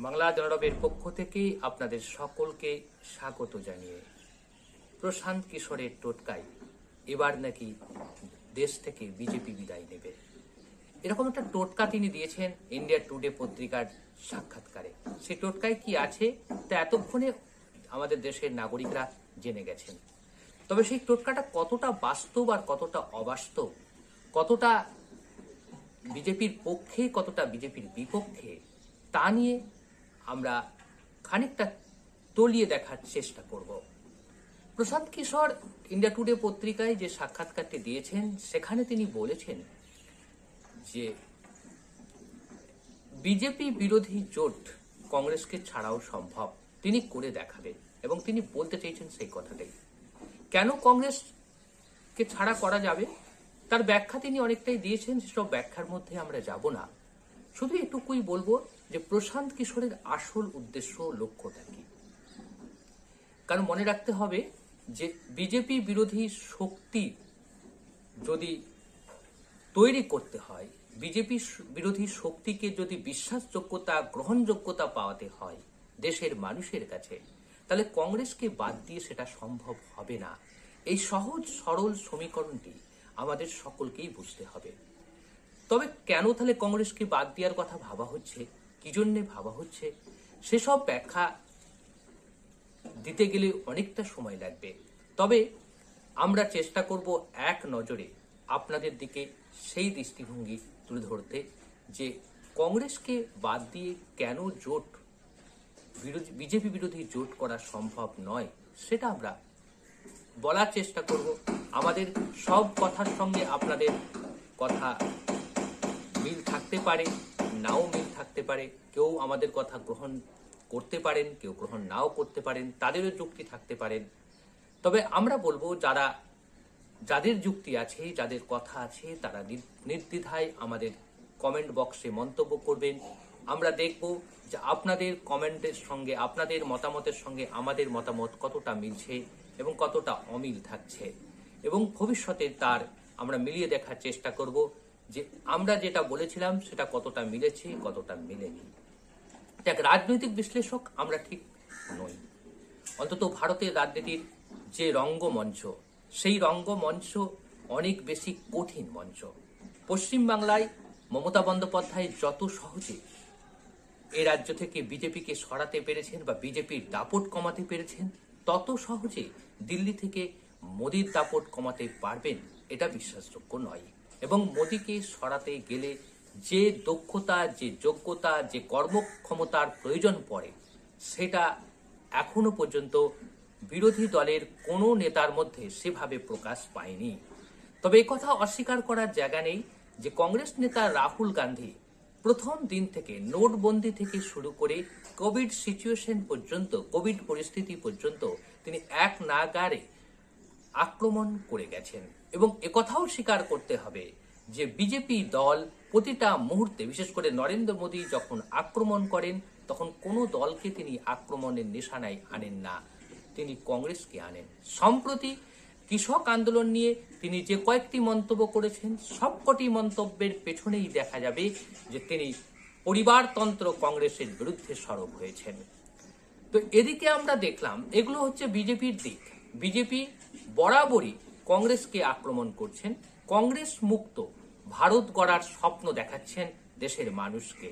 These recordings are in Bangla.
বাংলা জনরবের পক্ষ থেকে আপনাদের সকলকে স্বাগত জানিয়ে প্রশান্ত কিশোরের টোটকায় এবার নাকি দেশ থেকে বিজেপি বিদায় নেবে, এরকম একটা টোটকা তিনি দিয়েছেন ইন্ডিয়া টুডে পত্রিকার সাক্ষাৎকারে। সেই টোটকায় কি আছে তা এতক্ষণে আমাদের দেশের নাগরিকরা জেনে গেছেন। তবে সেই টোটকাটা কতটা বাস্তব আর কতটা অবাস্তব, কতটা বিজেপির পক্ষে কতটা বিজেপির বিপক্ষে, তা নিয়ে আমরা খানিকটা তলিয়ে দেখার চেষ্টা করব। প্রশান্ত কিশোর ইন্ডিয়া টুডে পত্রিকায় যে সাক্ষাৎকারটি দিয়েছেন সেখানে তিনি বলেছেন যে বিজেপি বিরোধী জোট কংগ্রেসকে ছাড়াও সম্ভব, তিনি করে দেখাবেন এবং তিনি বলতে চেয়েছেন সেই কথাটাই। কেন কংগ্রেসকে ছাড়া করা যাবে তার ব্যাখ্যা তিনি অনেকটাই দিয়েছেন, সেসব ব্যাখ্যার মধ্যে আমরা যাব না। শুধু এটুকুই বলবো যে প্রশান্ত কিশোরের আসল উদ্দেশ্য লক্ষ্যটা কি। কারণ মনে রাখতে হবে যে বিজেপি বিরোধী শক্তি যদি তৈরি করতে হয়, বিজেপি বিরোধী শক্তিকে যদি বিশ্বাসযোগ্যতা গ্রহণযোগ্যতা পাওয়াতে হয় দেশের মানুষের কাছে, তাহলে কংগ্রেসকে বাদ দিয়ে সেটা সম্ভব হবে না। এই সহজ সরল সমীকরণটি আমাদের সকলকেই বুঝতে হবে। তবে কেন তাহলে কংগ্রেসকে বাদ দেওয়ার কথা ভাবা হচ্ছে, কি জন্যে ভাবা হচ্ছে, সেসব ব্যাখ্যা দিতে গেলে অনেকটা সময় লাগবে। তবে আমরা চেষ্টা করব এক নজরে আপনাদের দিকে সেই দৃষ্টিভঙ্গি তুলে ধরতে যে কংগ্রেসকে বাদ দিয়ে কেন জোট বিজেপি বিরোধী জোট করা সম্ভব নয় সেটা আমরা বলার চেষ্টা করব। আমাদের সব কথার সঙ্গে আপনাদের কথা মিল থাকতে পারে, নাও মিল থাকতে পারে, কেউ আমাদের কথা গ্রহণ করতে পারেন, কেউ গ্রহণ নাও করতে পারেন, তাদেরও যুক্তি থাকতে পারেন। তবে আমরা বলবো যাদের যুক্তি আছে, যাদের কথা আছে, তারা নির্দ্বিধায় আমাদের কমেন্ট বক্সে মন্তব্য করবেন। আমরা দেখব যে আপনাদের কমেন্টের সঙ্গে, আপনাদের মতামতের সঙ্গে আমাদের মতামত কতটা মিলছে এবং কতটা অমিল থাকছে, এবং ভবিষ্যতে তার আমরা মিলিয়ে দেখার চেষ্টা করব যে আমরা যেটা বলেছিলাম সেটা কতটা মিলেছে, কতটা মিলেনি। এক রাজনৈতিক বিশ্লেষক আমরা ঠিক নই, অন্তত ভারতের রাজনীতির যে রঙ্গমঞ্চ, সেই রঙ্গমঞ্চ অনেক বেশি কঠিন মঞ্চ। পশ্চিমবাংলায় মমতা বন্দ্যোপাধ্যায় যত সহজে এই রাজ্য থেকে বিজেপিকে সরাতে পেরেছেন বা বিজেপির দাপট কমাতে পেরেছেন, তত সহজে দিল্লি থেকে মোদির দাপট কমাতে পারবেন এটা বিশ্বাসযোগ্য নয়। এবং মোদিকে সরাতে গেলে যে দক্ষতা, যে যোগ্যতা, যে কর্মক্ষমতার প্রয়োজন পড়ে সেটা এখনো পর্যন্ত বিরোধী দলের কোনো নেতার মধ্যে সেভাবে প্রকাশ পায়নি। তবে একথা অস্বীকার করার জায়গা নেই যে কংগ্রেস নেতা রাহুল গান্ধী প্রথম দিন থেকে নোটবন্দি থেকে শুরু করে কোভিড সিচুয়েশন পর্যন্ত, কোভিড পরিস্থিতি পর্যন্ত তিনি এক নাগাড়ে আক্রমণ করে গেছেন। এবং একথাও স্বীকার করতে হবে যে বিজেপি দল প্রতিটা মুহূর্তে, বিশেষ করে নরেন্দ্র মোদী যখন আক্রমণ করেন তখন কোনো দলকে তিনি আক্রমণের নিশানায় আনেন না, তিনি কংগ্রেসকে আনেন। সম্প্রতি কৃষক আন্দোলন নিয়ে তিনি যে কয়েকটি মন্তব্য করেছেন, সবকটি মন্তব্যের পেছনেই দেখা যাবে যে তিনি পরিবারতন্ত্র কংগ্রেসের বিরুদ্ধে সরব হয়েছেন। তো এদিকে আমরা দেখলাম এগুলো হচ্ছে বিজেপির দিক। বিজেপি বরাবরই কংগ্রেসকে আক্রমণ করছেন, কংগ্রেস মুক্ত ভারত গড়ার স্বপ্ন দেখাচ্ছেন দেশের মানুষকে।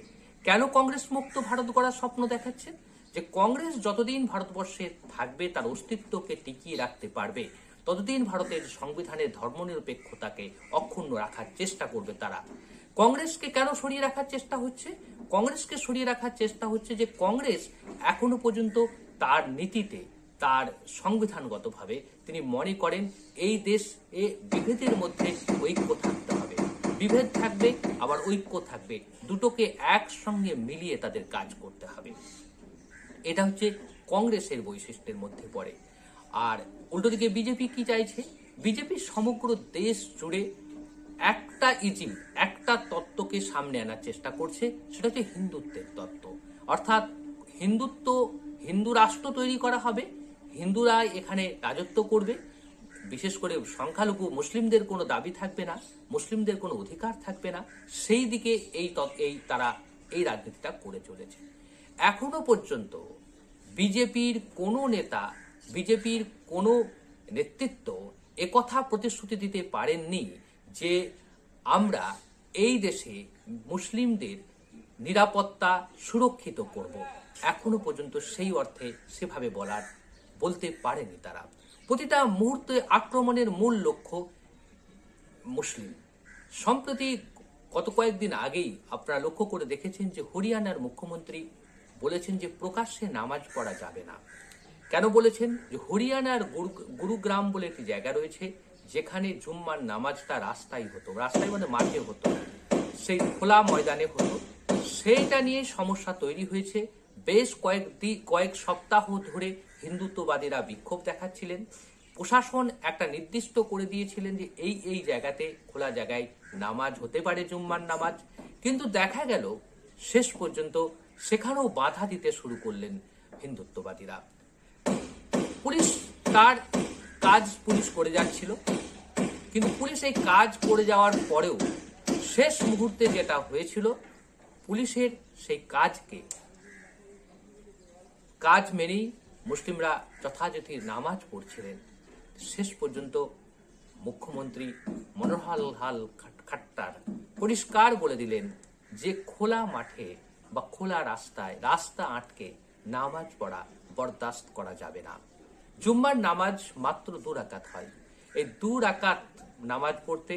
কেন কংগ্রেস মুক্ত ভারত গড়ার স্বপ্ন দেখাচ্ছেন? যে কংগ্রেস যতদিন ভারতবর্ষে থাকবে, তার অস্তিত্বকে টিকিয়ে রাখতে পারবে, ততদিন ভারতের সংবিধানের ধর্মনিরপেক্ষতাকে অক্ষুণ্ণ রাখার চেষ্টা করবে তারা। কংগ্রেসকে কেন সরিয়ে রাখার চেষ্টা হচ্ছে? কংগ্রেসকে সরিয়ে রাখার চেষ্টা হচ্ছে যে কংগ্রেস এখনো পর্যন্ত তার নীতিতে, তার সংবিধানগতভাবে তিনি মনে করেন এই দেশ বিভেদের মধ্যে ঐক্য থাকতে হবে, বিভেদ থাকবে আবার ঐক্য থাকবে, দুটোকে একসঙ্গে মিলিয়ে তাদের কাজ করতে হবে। এটা হচ্ছে কংগ্রেসের বৈশিষ্ট্যের মধ্যে পড়ে। আর উল্টো দিকে বিজেপি কি চাইছে? বিজেপি সমগ্র দেশ জুড়ে একটা একটা তত্ত্বকে সামনে আনার চেষ্টা করছে, সেটা হচ্ছে হিন্দুত্বের তত্ত্ব। অর্থাৎ হিন্দু রাষ্ট্র তৈরি করা হবে, হিন্দুরা এখানে রাজত্ব করবে, বিশেষ করে সংখ্যালঘু মুসলিমদের কোনো দাবি থাকবে না, মুসলিমদের কোনো অধিকার থাকবে না। সেই দিকে তারা এই রাজনীতিটা করে চলেছে। এখনো পর্যন্ত বিজেপির কোনো নেতা, বিজেপির কোনো নেতৃত্ব একথা প্রতিশ্রুতি দিতে পারেননি যে আমরা এই দেশে মুসলিমদের নিরাপত্তা সুরক্ষিত করব। এখনো পর্যন্ত সেই অর্থে সেভাবে বলতে পারেনি তারা। প্রতিটা মুহূর্তে আক্রমণের মূল লক্ষ্য মুসলিম। সম্প্রতি গত কয়েকদিন আগেই আপনারা লক্ষ্য করে দেখেছেন যে হরিয়ানার মুখ্যমন্ত্রী বলেছেন যে প্রকাশ্যে নামাজ পড়া যাবে না। কেন বলেছেন? যে হরিয়ানার গুরুগ্রাম বলে একটি জায়গা রয়েছে যেখানে জুম্মার নামাজটা রাস্তায় হতো, রাস্তায় মানে মাঠে হতো, সেই খোলা ময়দানে হতো। সেইটা নিয়ে সমস্যা তৈরি হয়েছে। বেশ কয়েক সপ্তাহ ধরে হিন্দুত্ববাদীরা বিক্ষোভ দেখাচ্ছিলেন। প্রশাসন একটা নির্দিষ্ট করে দিয়েছিলেন যে এই জায়গাতে খোলা জায়গায় নামাজ হতে পারে, জুম্মার নামাজ। কিন্তু দেখা গেল শেষ পর্যন্ত সেখানেও বাধা দিতে শুরু করলেন হিন্দুত্ববাদীরা। পুলিশ তার কাজ করে যাচ্ছিল, কিন্তু পুলিশ এই কাজ করে যাওয়ার পরেও শেষ মুহূর্তে যেটা হয়েছিল, পুলিশের সেই কাজ মেনেই মুসলিমরা যথাযথ নামাজ পড়ছিলেন। শেষ পর্যন্ত মুখ্যমন্ত্রী মনোহরলাল খাট্টার পরিষ্কার বলে দিলেন যে খোলা মাঠে বা খোলা রাস্তা আটকে নামাজ পড়া বরদাস্ত করা যাবে না। জুম্মার নামাজ মাত্র 2 রাকাত হয়। এই 2 রাকাত নামাজ পড়তে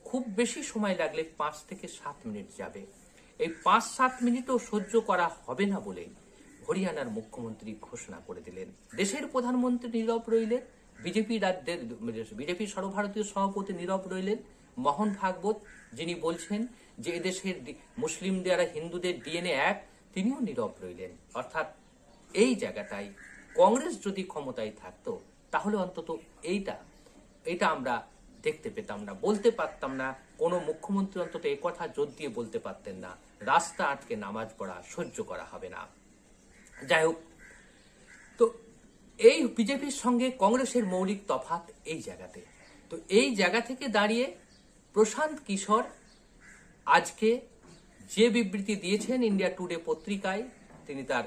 খুব বেশি সময় লাগলে 5 থেকে 7 মিনিট যাবে। এই 5-7 মিনিটও সহ্য করা হবে না বলে হরিয়ানার মুখ্যমন্ত্রী ঘোষণা করে দিলেন। দেশের প্রধানমন্ত্রী নীরব রইলেন, বিজেপি সর্বভারতীয় সভাপতি নীরব রইলেন, মোহন ভাগবত যিনি বলছেন যে এদেশের মুসলিমদের আর হিন্দুদের ডিএনএ এক, তিনিও নীরব রইলেন। অর্থাৎ এই জায়গাটাই কংগ্রেস যদি ক্ষমতায় থাকতো তাহলে অন্তত এইটা আমরা দেখতে পেতাম না, বলতে পারতাম না। কোনো মুখ্যমন্ত্রী অন্তত এই কথা জোর দিয়ে বলতে পারতেন না রাস্তা আটকে নামাজ পড়া সহ্য করা হবে না। যাই হোক, তো এই বিজেপির সঙ্গে কংগ্রেসের মৌলিক তফাৎ এই জায়গাতে। তো এই জায়গা থেকে দাঁড়িয়ে প্রশান্ত কিশোর আজকে যে বিবৃতি দিয়েছেন ইন্ডিয়া টুডে পত্রিকায়, তিনি তার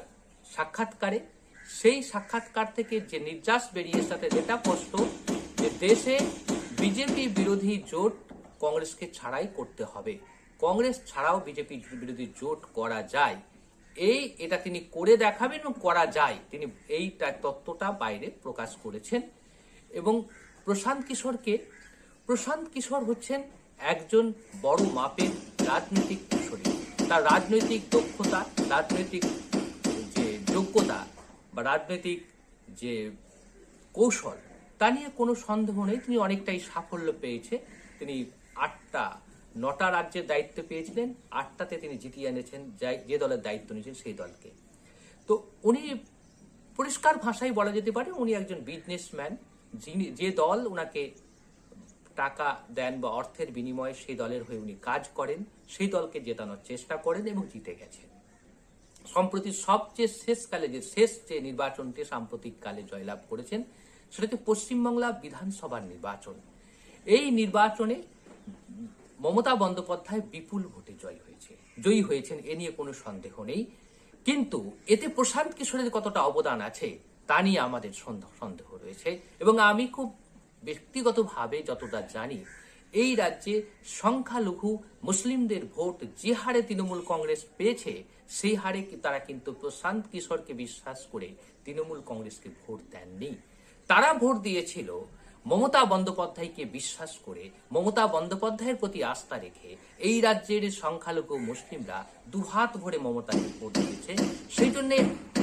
সাক্ষাৎকারে, সেই সাক্ষাৎকার থেকে যে নির্যাস বেরিয়ে সাথে যেটা স্পষ্ট যে দেশে বিজেপি বিরোধী জোট কংগ্রেসকে ছাড়াই করতে হবে, কংগ্রেস ছাড়াও বিজেপি বিরোধী জোট করা যায়, এটা তিনি করে দেখাবেন এবং করা যায়। তিনি এই তত্ত্বটা বাইরে প্রকাশ করেছেন। এবং প্রশান্ত কিশোর হচ্ছেন একজন বড় মাপের রাজনৈতিক কিশোরী। তার রাজনৈতিক দক্ষতা, রাজনৈতিক যে যোগ্যতা বা রাজনৈতিক যে কৌশল, তা নিয়ে কোনো সন্দেহ নেই। তিনি অনেকটাই সাফল্য পেয়েছে। তিনি 9টা রাজ্যের দায়িত্ব পেয়েছিলেন, 8টাতে তিনি জিতিয়ে এনেছেন যে দলের দায়িত্ব নিয়েছেন সেই দলকে। তো উনি পরিষ্কার ভাষায় বলা যেতে পারে উনি একজন বিজনেসম্যান। যে দল উনাকে টাকা দেন বা অর্থের বিনিময়ে সেই দলের হয়ে উনি কাজ করেন, সেই দলকে জেতানোর চেষ্টা করেন এবং জিতে গেছেন। সম্প্রতি সবচেয়ে শেষ যে নির্বাচনটি সাম্প্রতিক কালে জয়লাভ করেছেন সেটা হচ্ছে পশ্চিমবাংলা বিধানসভার নির্বাচন। এই নির্বাচনে মমতা বন্দ্যোপাধ্যায় বিপুল ভোটে জয়ী হয়েছেন, এ নিয়ে কোনো সন্দেহ নেই। কিন্তু এতে প্রশান্ত কিশোরের কতটা অবদান আছে তা নিয়ে আমাদের সন্দেহ রয়েছে। এবং আমি খুব ব্যক্তিগতভাবে যতটা জানি, এই রাজ্যে সংখ্যালঘু মুসলিমদের ভোট যে হারে তৃণমূল কংগ্রেস পেয়েছে, সেই হারে তারা কিন্তু প্রশান্ত কিশোরকে বিশ্বাস করে তৃণমূল কংগ্রেসকে ভোট দেননি। তারা ভোট দিয়েছিল মমতা বন্দ্যোপাধ্যায়কে বিশ্বাস করে, মমতা বন্দ্যোপাধ্যায়ের প্রতি আস্থা রেখে। এই রাজ্যের সংখ্যালঘু মুসলিমরা দুহাত ভরে মমতাকে ভোট দিয়েছে। সেই জন্য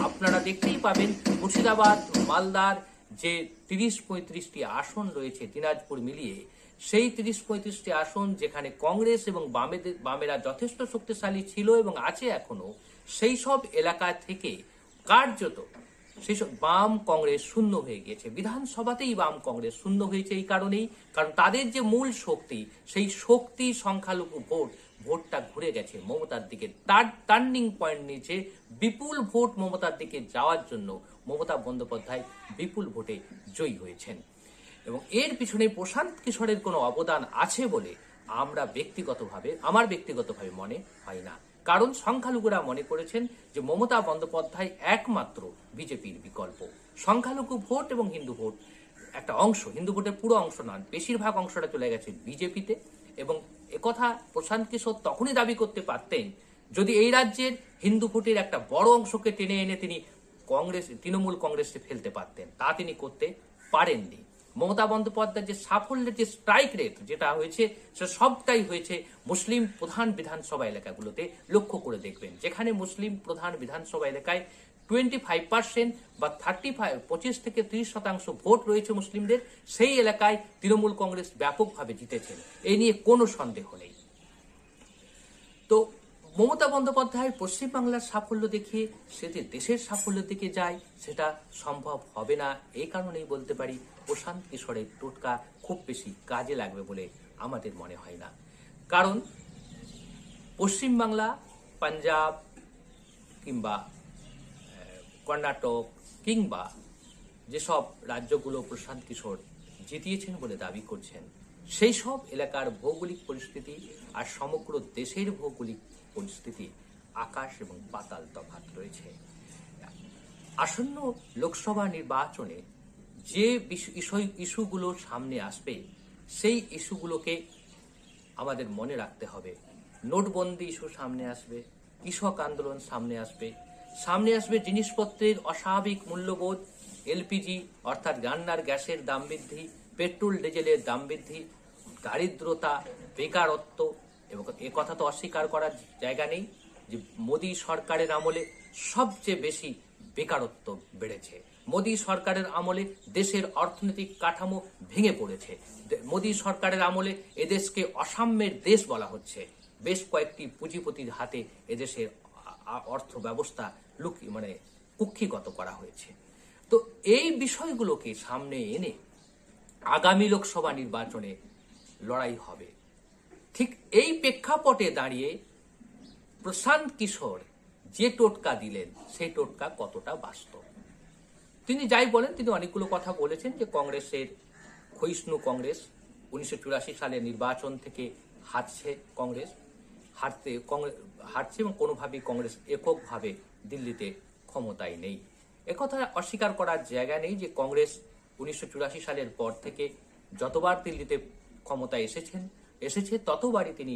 আপনারা দেখতেই পাবেন মুর্শিদাবাদ, মালদার যে 30-35টি আসন রয়েছে দিনাজপুর মিলিয়ে, সেই 30-35টি আসন যেখানে কংগ্রেস এবং বামেরা যথেষ্ট শক্তিশালী ছিল এবং আছে এখনো, সেই সব এলাকা থেকে কার্যত সেই সব বাম কংগ্রেস শূন্য হয়ে গিয়েছে। বিধানসভাতেই বাম কংগ্রেস শূন্য হয়েছে এই কারণেই, কারণ তাদের যে মূল শক্তি, সেই শক্তি সংখ্যালঘু ভোটটা ঘুরে গেছে মমতার দিকে। তার টার্নিং পয়েন্ট নিয়েছে বিপুল ভোট মমতার দিকে যাওয়ার জন্য। মমতা বন্দ্যোপাধ্যায় বিপুল ভোটে জয়ী হয়েছেন এবং এর পিছনে প্রশান্ত কিশোরের কোনো অবদান আছে বলে আমার ব্যক্তিগতভাবে মনে হয় না। কারণ সংখ্যালঘুরা মনে করেছেন যে মমতা বন্দ্যোপাধ্যায় একমাত্র বিজেপির বিকল্প। সংখ্যালঘু ভোট এবং হিন্দু ভোট একটা অংশ, হিন্দু ভোটের পুরো অংশ নয়, বেশিরভাগ অংশটা চলে গেছে বিজেপিতে। এবং একথা প্রশান্ত কিশোর তখনই দাবি করতে পারতেন যদি এই রাজ্যের হিন্দু ভোটের একটা বড় অংশকে টেনে এনে তিনি তৃণমূল কংগ্রেসে ফেলতে পারতেন। তা তিনি করতে পারেননি। মমতা বন্দ্যোপাধ্যায়ের যে সাফল্যের যে স্ট্রাইক রেট যেটা হয়েছে, সে সবটাই হয়েছে মুসলিম প্রধান বিধানসভা এলাকাগুলোতে। লক্ষ্য করে দেখবেন, যেখানে মুসলিম প্রধান বিধানসভা এলাকায় 25% বা 25 থেকে 30% ভোট রয়েছে মুসলিমদের, সেই এলাকায় তৃণমূল কংগ্রেস ব্যাপকভাবে জিতেছেন, এই নিয়ে কোনো সন্দেহ নেই। তো মমতা বন্দ্যোপাধ্যায়ের পশ্চিমবাংলার সাফল্য দেখিয়ে সে যে দেশের সাফল্যের দিকে যায়, সেটা সম্ভব হবে না। এই কারণেই বলতে পারি প্রশান্ত কিশোরের টোটকা খুব বেশি কাজে লাগবে বলে আমাদের মনে হয় না। কারণ পশ্চিমবাংলা, পাঞ্জাব কিংবা কর্ণাটক কিংবা যেসব রাজ্যগুলো প্রশান্ত কিশোর জিতিয়েছেন বলে দাবি করছেন, সেই সব এলাকার ভৌগোলিক পরিস্থিতি আর সমগ্র দেশের ভৌগোলিক পরিস্থিতি আকাশ এবং পাতাল তফাৎ রয়েছে। আসন্ন লোকসভা নির্বাচনে যে ইস্যুগুলো সামনে আসবে, সেই ইস্যুগুলোকে আমাদের মনে রাখতে হবে। নোটবন্দি ইস্যু সামনে আসবে, কৃষক আন্দোলন সামনে আসবে জিনিসপত্রের অস্বাভাবিক মূল্যবোধ, এলপিজি অর্থাৎ রান্নার গ্যাসের দাম বৃদ্ধি, পেট্রোল ডিজেলের দাম বৃদ্ধি, দারিদ্রতা, বেকারত্ব। এবং কথা তো অস্বীকার করার জায়গা নেই যে মোদী সরকারের আমলে সবচেয়ে বেশি বেকারত্ব বেড়েছে। মোদী সরকারের আমলে দেশের অর্থনৈতিক কাঠামো ভেঙে পড়েছে। মোদী সরকারের আমলে এদেশকে অসাম্যের দেশ বলা হচ্ছে। বেশ কয়েকটি পুঁজিপতির হাতে এদেশের অর্থ ব্যবস্থা কুক্ষিগত করা হয়েছে। তো এই বিষয়গুলোকে সামনে এনে আগামী লোকসভা নির্বাচনে লড়াই হবে। ঠিক এই প্রেক্ষাপটে দাঁড়িয়ে প্রশান্ত কিশোর যে টোটকা দিলেন, সেই টোটকা কতটা বাস্তব? তিনি যাই বলেন, তিনি অনেকগুলো কথা বলেছেন যে কংগ্রেসের ক্ষয়িষ্ণু কংগ্রেস 1984 সালের নির্বাচন থেকে হারছে, হারছে এবং কোনোভাবেই কংগ্রেস এককভাবে দিল্লিতে ক্ষমতায় নেই। একথা অস্বীকার করার জায়গা নেই যে কংগ্রেস 1984 সালের পর থেকে যতবার দিল্লিতে ক্ষমতায় এসেছে ততবারই তিনি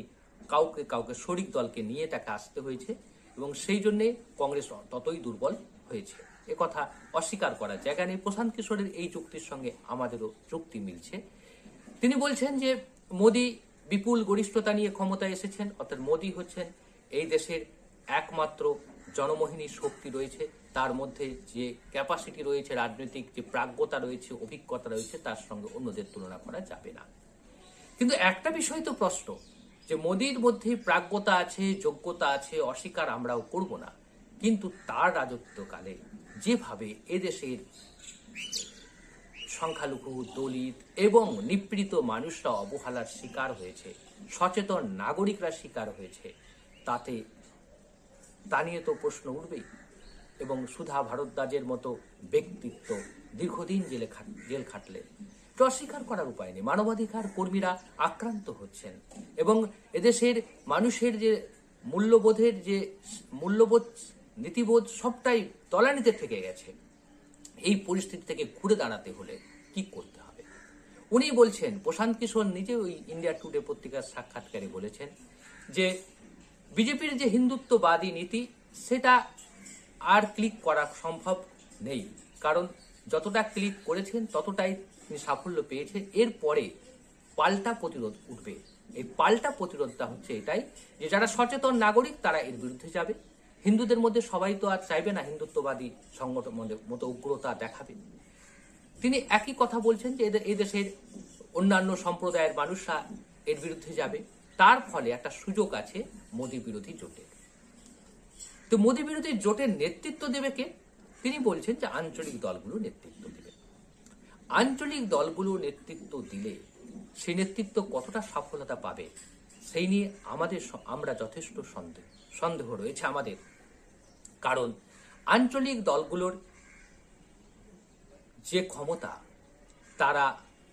কাউকে শরিক দলকে নিয়ে তাকে আসতে হয়েছে এবং সেই জন্যে কংগ্রেস ততই দুর্বল হয়েছে। একথা অস্বীকার করার জায়গা নেই। প্রশান্ত কিশোরের এই যুক্তির সঙ্গে আমাদেরও যুক্তি মিলছে। তিনি বলছেন যে মোদী বিপুল গরিষ্ঠতা নিয়ে ক্ষমতায় এসেছেন, অর্থাৎ মোদী হচ্ছেন এই দেশের একমাত্র জনমোহিনী শক্তি রয়েছে, তার মধ্যে যে ক্যাপাসিটি রয়েছে, রাজনৈতিক যে প্রাজ্ঞতা রয়েছে, অভিজ্ঞতা রয়েছে, তার সঙ্গে অন্যদের তুলনা করা যাবে না। কিন্তু একটা বিষয় তো প্রশ্ন, যে মোদীর মধ্যে প্রাজ্ঞতা আছে, যোগ্যতা আছে, অস্বীকার আমরাও করব না, কিন্তু তার রাজত্বকালে যেভাবে এদেশের সংখ্যালঘু, দলিত এবং নিপীড়িত মানুষরা অবহেলার শিকার হয়েছে, সচেতন নাগরিকরা শিকার হয়েছে, তা নিয়ে তো প্রশ্ন উঠবেই। এবং সুধা ভারদ্বাজের মতো ব্যক্তিত্ব দীর্ঘদিন জেল খাটলেন, তো অস্বীকার করার উপায় নেই। মানবাধিকার কর্মীরা আক্রান্ত হচ্ছেন এবং এদেশের মানুষের যে মূল্যবোধ নীতিবোধ সবটাই তলানিতে থেকে গেছে। এই পরিস্থিতি থেকে ঘুরে দাঁড়াতে হলে কি করতে হবে? উনি বলছেন, প্রশান্ত কিশোর নিজে ওই ইন্ডিয়া টুডে পত্রিকার সাক্ষাৎকারে বলেছেন যে বিজেপির যে হিন্দুত্ববাদী নীতি, সেটা আর ক্লিক করা সম্ভব নেই, কারণ যতটা ক্লিক করেছেন ততটাই তিনি সাফল্য পেয়েছেন। এরপরে পাল্টা প্রতিরোধ উঠবে। এই পাল্টা প্রতিরোধটা হচ্ছে এটাই যে যারা সচেতন নাগরিক তারা এর বিরুদ্ধে যাবে। হিন্দুদের মধ্যে সবাই তো আর চাইবে না হিন্দুত্ববাদী সংগঠন মতো উগ্রতা দেখাবে। তিনি একই কথা বলছেন যে এই দেশের অন্যান্য সম্প্রদায়ের মানুষরা এর বিরুদ্ধে যাবে। তার ফলে একটা সুযোগ আছে মোদী বিরোধী জোটের। তো মোদী বিরোধী জোটের নেতৃত্ব দেবে কে? তিনি বলছেন যে আঞ্চলিক দলগুলো নেতৃত্ব দেবে। আঞ্চলিক দলগুলো নেতৃত্ব দিলে সেই নেতৃত্ব কতটা সফলতা পাবে সেই নিয়ে আমরা যথেষ্ট সন্দেহ রয়েছে আমাদের। কারণ আঞ্চলিক দলগুলোর যে ক্ষমতা,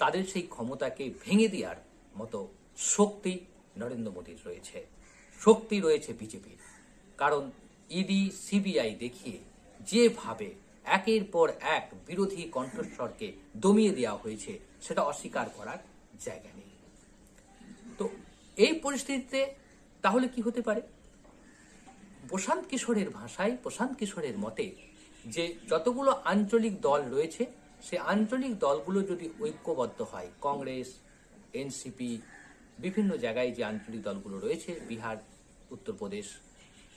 তাদের সেই ক্ষমতাকে ভেঙে দেওয়ার মতো শক্তি নরেন্দ্র মোদীর রয়েছে, শক্তি রয়েছে বিজেপির। কারণ ইডি সিবিআই দেখিয়ে যেভাবে একের পর এক বিরোধী কণ্ঠস্বরকে দমিয়ে দেওয়া হয়েছে সেটা অস্বীকার করার জায়গা নেই। তো এই পরিস্থিতিতে তাহলে কি হতে পারে? প্রশান্ত কিশোরের ভাষায়, প্রশান্ত কিশোরের মতে, যে যতগুলো আঞ্চলিক দল রয়েছে সে আঞ্চলিক দলগুলো যদি ঐক্যবদ্ধ হয়, কংগ্রেস, এনসিপি, বিভিন্ন জায়গায় যে আঞ্চলিক দলগুলো রয়েছে, বিহার, উত্তরপ্রদেশ,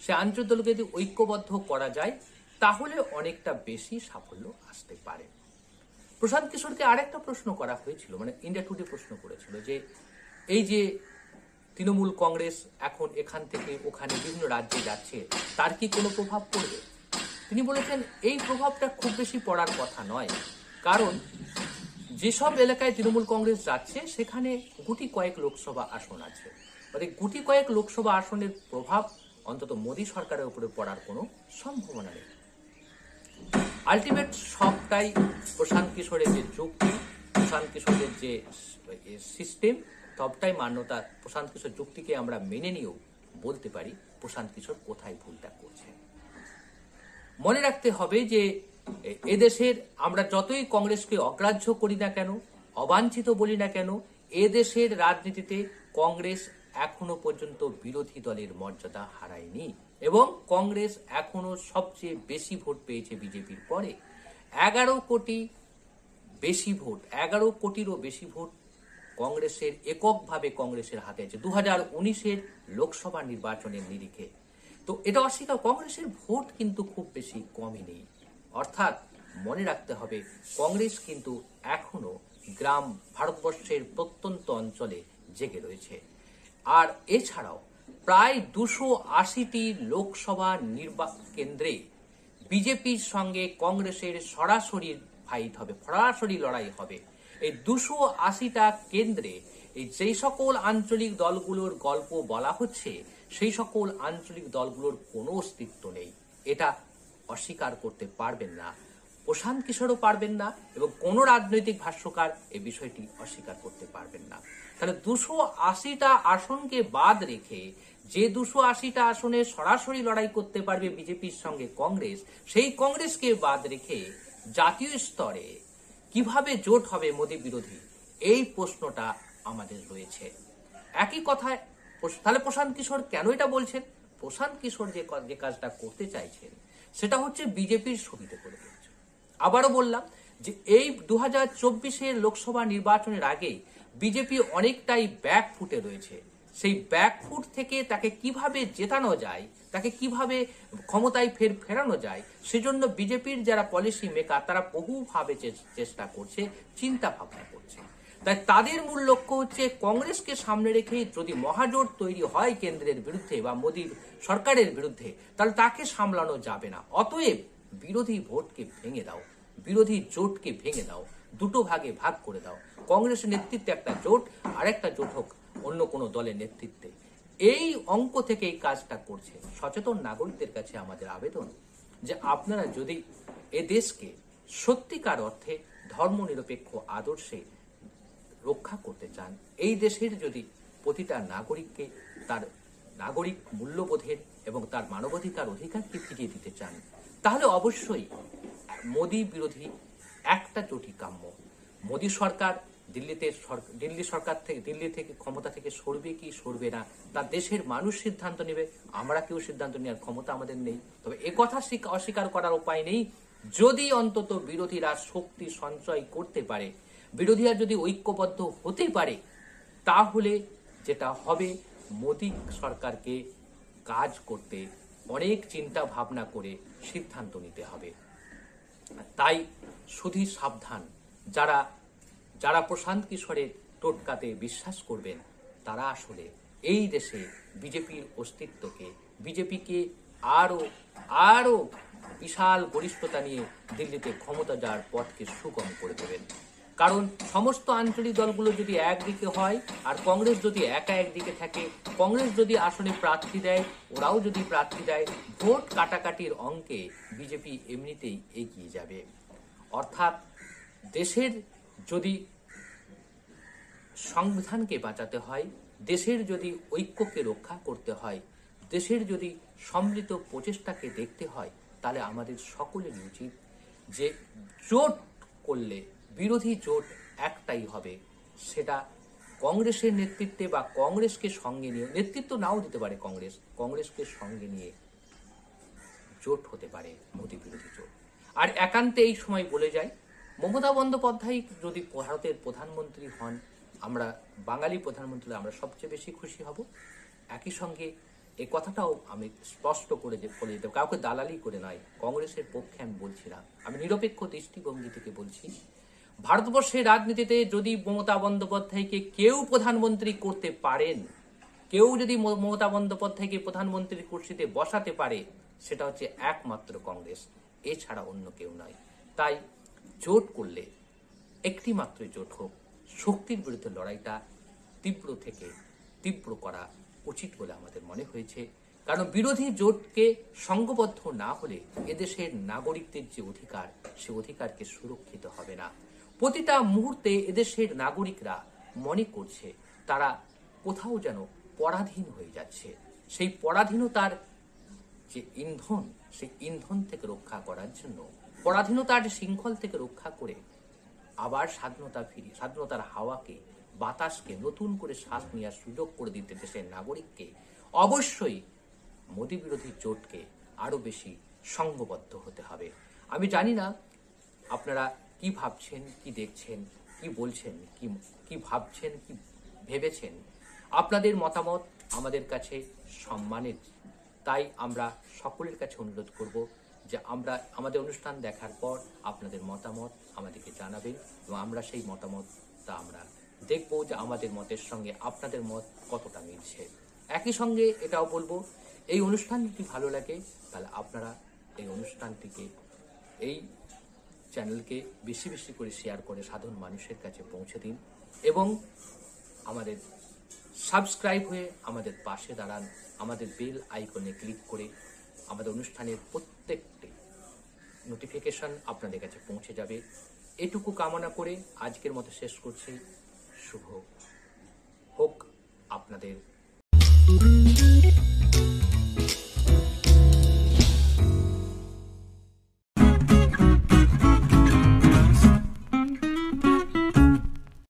সে আঞ্চলিক দলকে যদি ঐক্যবদ্ধ করা যায় তাহলে অনেকটা বেশি সাফল্য আসতে পারে। প্রশান্ত কিশোরকে আরেকটা প্রশ্ন করা হয়েছিল, মানে ইন্ডিয়া টুডে প্রশ্ন করেছিল যে এই যে তৃণমূল কংগ্রেস এখন এখান থেকে ওখানে বিভিন্ন রাজ্যে যাচ্ছে, তার কি কোনো প্রভাব পড়বে? তিনি বলেছেন এই প্রভাবটা খুব বেশি পড়ার কথা নয়, কারণ যেসব এলাকায় তৃণমূল কংগ্রেস যাচ্ছে সেখানে গুটি কয়েক লোকসভা আসন আছে, মানে গুটি কয়েক লোকসভা আসনের প্রভাব অন্তত মোদী সরকারের উপরে পড়ার কোনো সম্ভাবনা নেই। আলটিমেট সবটাই প্রশান্ত কিশোরের যে যুক্তি, প্রশান্ত কিশোরের যে সিস্টেম, সবটাই মান্যতা। প্রশান্ত কিশোর যুক্তিকে আমরা মেনে নিয়েও বলতে পারি প্রশান্ত কিশোর কোথায় ভুলটা করছে। মনে রাখতে হবে যে এদেশের আমরা যতই কংগ্রেসকে অগ্রাহ্য করি না কেন, অবাঞ্ছিত বলি না কেন, এদেশের রাজনীতিতে কংগ্রেস এখনো পর্যন্ত বিরোধী দলের মর্যাদা হারায়নি এবং কংগ্রেস এখনো সবচেয়ে বেশি ভোট পেয়েছে বিজেপির পরে। 11 কোটি বেশি ভোট, 11 কোটিরও বেশি ভোট কংগ্রেসের, এককভাবে কংগ্রেসের হাতে আছে 2019-এর লোকসভা নির্বাচনের নিরিখে। তো এটা অস্বীকার, কংগ্রেসের ভোট কিন্তু খুব বেশি কমই নেই। অর্থাৎ মনে রাখতে হবে কংগ্রেস কিন্তু এখনো গ্রাম, ভারতবর্ষের প্রত্যন্ত অঞ্চলে জেগে রয়েছে। আর এছাড়াও প্রায় 280টি লোকসভা কেন্দ্রে বিজেপির সঙ্গে কংগ্রেসের সরাসরি ফাইট হবে, সরাসরি লড়াই হবে। এই 280টা কেন্দ্রে এই যেই সকল আঞ্চলিক দলগুলোর গল্প বলা হচ্ছে সেই সকল আঞ্চলিক দলগুলোর কোনো অস্তিত্ব নেই, এটা অস্বীকার করতে পারবেন না, প্রশান্ত কিশোরও পারবেন না এবং কোনো রাজনৈতিক ভাষ্যকার এই বিষয়টি অস্বীকার করতে পারবেন না। তাহলে 280টা আসনকে বাদ রেখে যে 280টা আসনে সরাসরি লড়াই করতে পারবে বিজেপির সঙ্গে কংগ্রেস, সেই কংগ্রেসকে বাদ রেখে জাতীয় স্তরে কিভাবে জোট হবে মোদী বিরোধী, এই প্রশ্নটা আমাদের রয়েছে। একই কথায় তাহলে প্রশান্ত কিশোর কেন এটা বলছেন? প্রশান্ত কিশোর যে কাজটা করতে চাইছেন সেটা হচ্ছে বিজেপির সুবিধে করে দিচ্ছে। আবারও বললাম যে এই 2024-এর লোকসভা নির্বাচনের আগে বিজেপি অনেকটাই ব্যাকফুটে রয়েছে। সেই ব্যাকফুট থেকে তাকে কিভাবে জেতানো যায়, তাকে কিভাবে ক্ষমতায় ফেরানো যায়, সেজন্য বিজেপির যারা পলিসি মেকার তারা বহুভাবে চেষ্টা করছে, চিন্তা ভাবনা করছে। তাই তাদের মূল লক্ষ্য হচ্ছে কংগ্রেসকে সামনে রেখে যদি মহাজোট তৈরি হয় কেন্দ্রের বিরুদ্ধে বা মোদীর সরকারের বিরুদ্ধে, তাহলে তাকে সামলানো যাবে না। অতএব বিরোধী ভোটকে ভেঙে দাও, বিরোধী জোটকে ভেঙে দাও, দুটো ভাগে ভাগ করে দাও। কংগ্রেসের নেতৃত্বে একটা জোট, আরেকটা জোট হোক অন্য কোনো দলের নেতৃত্বে। এই অঙ্ক থেকে এই কাজটা করছে। সচেতন নাগরিকদের কাছে আমাদের আবেদন যে আপনারা যদি এ দেশকে সত্যিকার অর্থে ধর্মনিরপেক্ষ আদর্শে রক্ষা করতে চান, এই দেশের যদি প্রতিটা নাগরিককে তার নাগরিক মূল্যবোধের এবং তার মানবাধিকার অধিকারকে ফিরিয়ে দিতে চান, তাহলে অবশ্যই মোদী বিরোধী একটা জোটই কাম্য। মোদী সরকার দিল্লি থেকে ক্ষমতা থেকে সরবে কি সরবে না তা দেশের মানুষ সিদ্ধান্ত নেবে, আমরা কেউ সিদ্ধান্ত নেওয়ার ক্ষমতা আমাদের নেই। তবে একথা অস্বীকার করার উপায় নেই, যদি অন্তত বিরোধীরা শক্তি সঞ্চয় করতে পারে, বিরোধীরা যদি ঐক্যবদ্ধ হতে পারে, তাহলে যেটা হবে মোদী সরকারকে কাজ করতে অনেক চিন্তা ভাবনা করে সিদ্ধান্ত নিতে হবে। তাই শুধু সাবধান, যারা প্রশান্ত কিশোরের টোটকাতে বিশ্বাস করবেন তারা আসলে এই দেশে বিজেপির অস্তিত্বকে, বিজেপিকে আরো বিশাল গরিষ্ঠতা নিয়ে দিল্লিতে ক্ষমতা যাওয়ার পথকে সুগম করে দেবেন। কারণ সমস্ত আঞ্চলিক দলগুলো যদি একদিকে হয় আর কংগ্রেস যদি একা একদিকে থাকে, কংগ্রেস যদি আসনে প্রার্থী দেয়, ওরাও যদি প্রার্থী দেয়, ভোট কাটাকাটির অঙ্কে বিজেপি এমনিতেই এগিয়ে যাবে। অর্থাৎ দেশের যদি সংবিধানকে বাঁচাতে হয়, দেশের যদি ঐক্যকে রক্ষা করতে হয়, দেশের যদি সম্মিলিত প্রচেষ্টাকে দেখতে হয়, তাহলে আমাদের সকলের উচিত যে জোট করলে বিরোধী জোট একটাই হবে, সেটা কংগ্রেসের নেতৃত্বে বা কংগ্রেসকে সঙ্গে নিয়ে, নেতৃত্ব নাও দিতে পারে কংগ্রেসকে সঙ্গে নিয়ে জোট হতে পারে মোদী বিরোধী জোট। আর একান্তে এই সময় বলে যাই, মমতা বন্দ্যোপাধ্যায় যদি ভারতের প্রধানমন্ত্রী হন, আমরা বাঙালি প্রধানমন্ত্রী আমরা সবচেয়ে বেশি খুশি হব। একই সঙ্গে এই কথাটাও আমি স্পষ্ট করে বলে দিতে, কাউকে দালালি করে নয়, কংগ্রেসের পক্ষে আমি বলছি না, আমি নিরপেক্ষ দৃষ্টিভঙ্গি থেকে বলছি। ভারতবর্ষের রাজনীতিতে যদি মমতা বন্দ্যোপাধ্যায়কে কেউ প্রধানমন্ত্রী করতে পারেন, কেউ যদি মমতা বন্দ্যোপাধ্যায়কে প্রধানমন্ত্রীর কুর্সিতে বসাতে পারে, সেটা হচ্ছে একমাত্র কংগ্রেস, এছাড়া অন্য কেউ নয়। তাই জোট করলে একটি মাত্র জোট হোক, শক্তির বিরুদ্ধে লড়াইটা তীব্র থেকে তীব্র করা উচিত বলে আমাদের মনে হয়েছে। কারণ বিরোধী জোটকে সংঘবদ্ধ না হলে এদেশের নাগরিকদের যে অধিকার, সে অধিকারকে সুরক্ষিত হবে না। প্রতিটা মুহূর্তে এদেশের নাগরিকরা মনে করছে তারা কোথাও যেন পরাধীন হয়ে যাচ্ছে। সেই পরাধীনতার যে ইন্ধন, সেই ইন্ধন থেকে রক্ষা করার জন্য, পরাধীনতার শৃঙ্খল থেকে রক্ষা করে আবার স্বাধীনতার হাওয়াকে, বাতাসকে নতুন করে শ্বাস নেওয়ার সুযোগ করে দিতে দেশের নাগরিককে অবশ্যই মোদী বিরোধী জোটকে আরো বেশি সংঘবদ্ধ হতে হবে। আমি জানি না আপনারা কি ভাবছেন, কি দেখছেন, কি বলছেন, কি ভাবছেন, কি ভেবেছেন। আপনাদের মতামত আমাদের কাছে সম্মানের। তাই আমরা সকলের কাছে অনুরোধ করব যে আমাদের অনুষ্ঠান দেখার পর আপনাদের মতামত আমাদেরকে জানাবেন, এবং আমরা সেই মতামতটা আমরা দেখব যে আমাদের মতের সঙ্গে আপনাদের মত কতটা মিলছে। একই সঙ্গে এটাও বলবো, এই অনুষ্ঠানটি যদি ভালো লাগে তাহলে আপনারা এই অনুষ্ঠানটিকে, এই চ্যানেলকে বেশি বেশি করে শেয়ার করে সাধারণ মানুষের কাছে পৌঁছে দিন, এবং আমাদের সাবস্ক্রাইব হয়ে আমাদের পাশে দাঁড়ান। আমাদের বেল আইকনে ক্লিক করে আমাদের অনুষ্ঠানের প্রত্যেকটি নোটিফিকেশন আপনাদের কাছে পৌঁছে যাবে। এটুকু কামনা করে আজকের মতো শেষ করছি। শুভ হোক আপনাদের